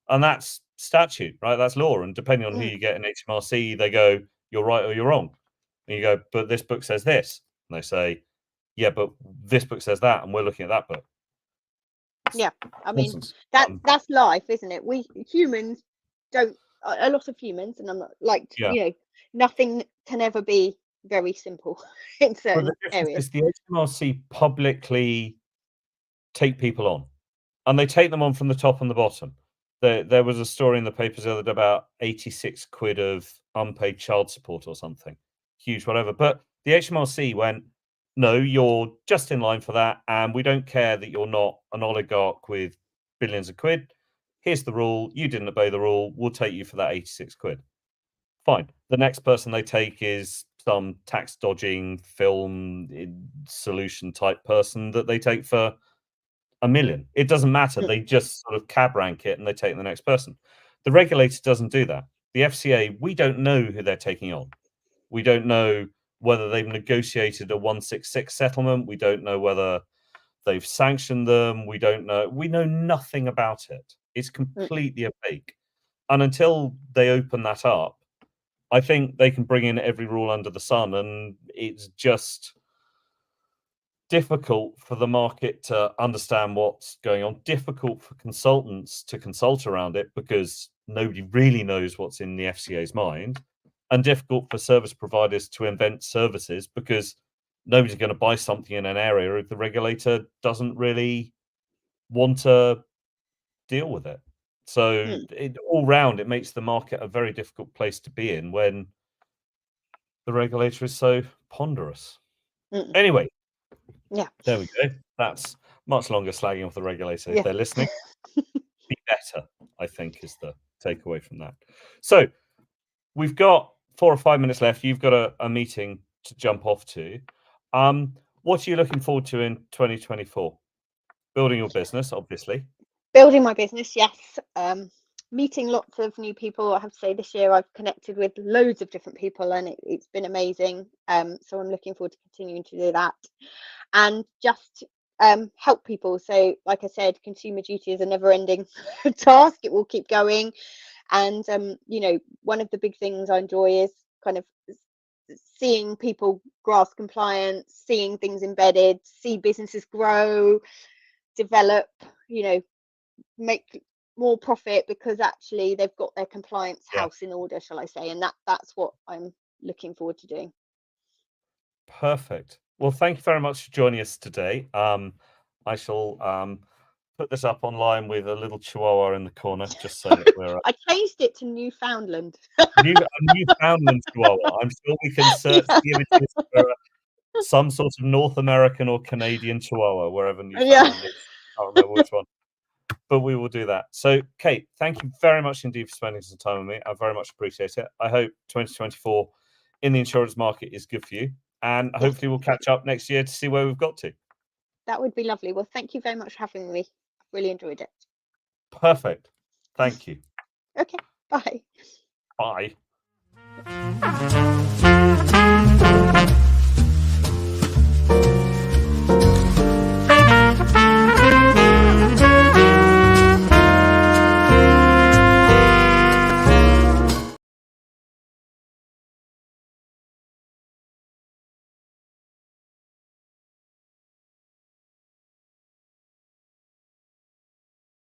and that's statute, right? That's law, and depending on who you get in HMRC, they go, "You're right or you're wrong," and you go, "But this book says this," and they say, "Yeah, but this book says that, and we're looking at that book." Yeah, I mean that's life, isn't it? We humans don't. A lot of humans, and I'm not like you know, nothing can ever be very simple in certain areas. The HMRC publicly take people on, and they take them on from the top and the bottom. There was a story in the papers the other day about 86 quid of unpaid child support or something. Huge, whatever. But the HMRC went, no, you're just in line for that, and we don't care that you're not an oligarch with billions of quid. Here's the rule. You didn't obey the rule. We'll take you for that 86 quid. Fine. The next person they take is some tax dodging film solution type person that they take for 1 million. It doesn't matter. They just sort of cab rank it and they take the next person. The regulator doesn't do that. The FCA, we don't know who they're taking on. We don't know whether they've negotiated a 166 settlement. We don't know whether they've sanctioned them. We don't know. We know nothing about it. It's completely opaque. And until they open that up, I think they can bring in every rule under the sun, and it's just difficult for the market to understand what's going on, difficult for consultants to consult around it because nobody really knows what's in the FCA's mind, and difficult for service providers to invent services because nobody's going to buy something in an area if the regulator doesn't really want to deal with it. So all round, it makes the market a very difficult place to be in when the regulator is so ponderous. Anyway, there we go. That's much longer slagging off the regulator. If they're listening, be better, I think, is the takeaway from that. So we've got 4 or 5 minutes left. You've got a meeting to jump off to. What are you looking forward to in 2024? Building your business, obviously. Building my business, yes. Meeting lots of new people. I have to say this year I've connected with loads of different people and it's been amazing. So I'm looking forward to continuing to do that and just help people. So like I said, consumer duty is a never ending task. It will keep going. And, you know, one of the big things I enjoy is kind of seeing people grasp compliance, seeing things embedded, see businesses grow, develop, you know, make more profit because actually they've got their compliance house in order, shall I say, and that's what I'm looking forward to doing. Perfect. Well, thank you very much for joining us today. I shall put this up online with a little chihuahua in the corner, just so that we're I changed it to Newfoundland. a Newfoundland chihuahua. I'm sure we can search Yeah. the images for some sort of North American or Canadian chihuahua, wherever Yeah. Newfoundland is. I can't remember which one, but we will do that. So, Kate, thank you very much indeed for spending some time with me. I very much appreciate it. I hope 2024 in the insurance market is good for you, and Yes, hopefully we'll catch up next year to see where we've got to. that would be lovely. Well, thank you very much for having me. I've really enjoyed it. Perfect. Thank you. Okay, bye. Bye.